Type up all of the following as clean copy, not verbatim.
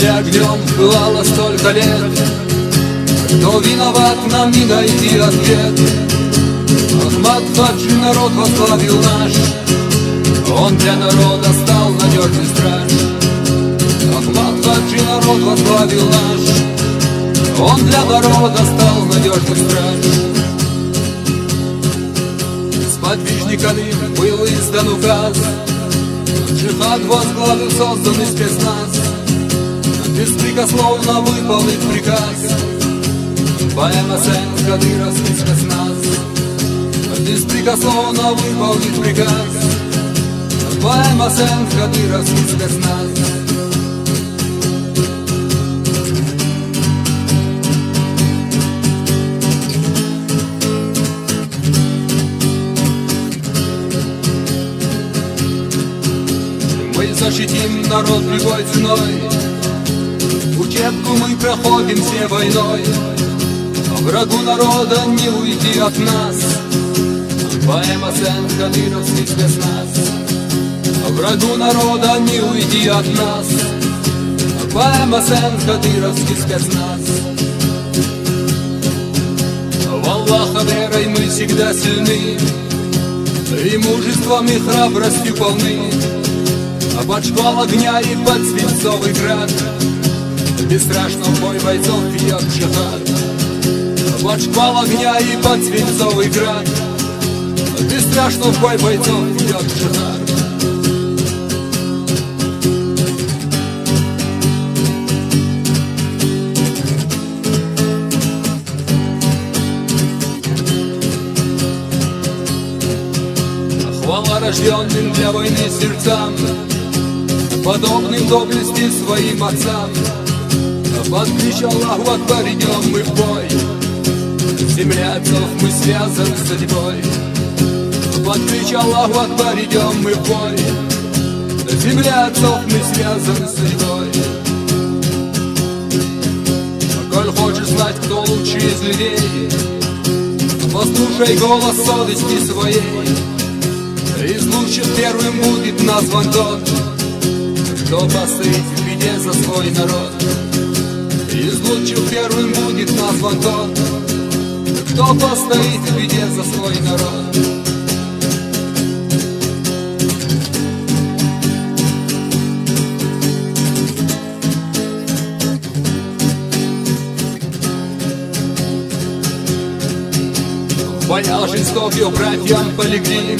жгли огнем, бывало столько лет. Кто виноват, нам не найти ответ. Ахмад Хаджи народ возглавил наш, он для народа стал надежный страж. Ахмад Хаджи народ возглавил наш, он для народа стал надежный страж. С подвижниками был издан указ, джихад возглавил созданный спецназ. Беспрекословно выполнить приказ БМСН кадыровский спецназ. Беспрекословно выполнить приказ БМСН кадыровский спецназ. Мы защитим народ любой ценой, учебку мы проходим все войной. Врагу народа не уйти от нас, БМСН кадыровский спецназ. Врагу народа не уйти от нас, БМСН кадыровский спецназ. В Аллаха верой мы всегда сильны, и мужеством и храбростью полны. Под шквал огня и под свинцовый град бесстрашно в бой бойцов ведет джихад. Под шквал огня и под свинцовый град бесстрашно в бой бойцов ведет джихад. Хвала рожденным для войны сердцам, подобным доблести своим отцам. Под клич Аллаху Акбар идем мы в бой, земля отцов мы связаны с судьбой. Под клич Аллаху Акбар идем мы в бой, земля отцов мы связаны с судьбой. Коль хочешь знать, кто лучший из людей, послушай голос совести своей. Из лучших первым будет назван тот, кто постоит в беде за свой народ. Из лучших первым будет назван тот, кто постоит в беде за свой народ. В боях жестоких братьям полегли,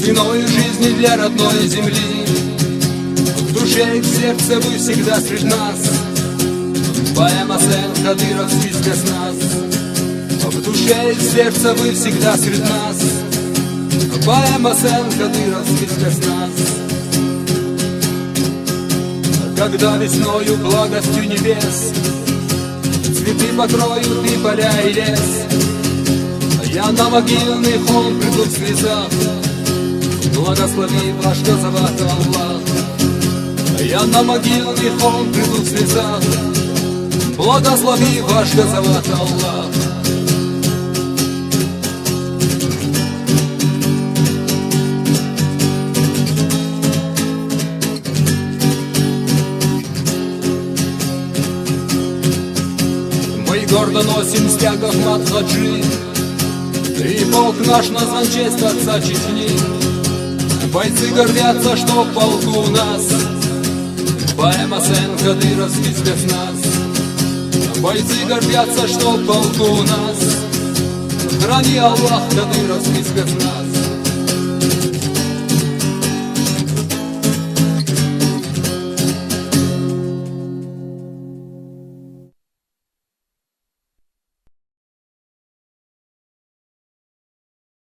ценой жизни для родной земли. В душе и в сердце вы всегда среди нас, БМСН кадыровский спецназ. В душе и в сердце вы всегда среди нас, БМСН кадыровский спецназ. Когда весною благостью небес цветы покроют и поля и лес, я на могильный холм приду в слезах, благослови ваш Газават Аллах. Я на могильный холм приду в слезах, благослови ваш Газават Аллах. Мы гордо носим стяг Ахмад Хаджи, и полк наш назван в честь отца Чечни. Бойцы гордятся, что в полку у нас БМСН кадыровский спецназ. Бойцы гордятся, что в полку у нас храни Аллах кадыровский спецназ.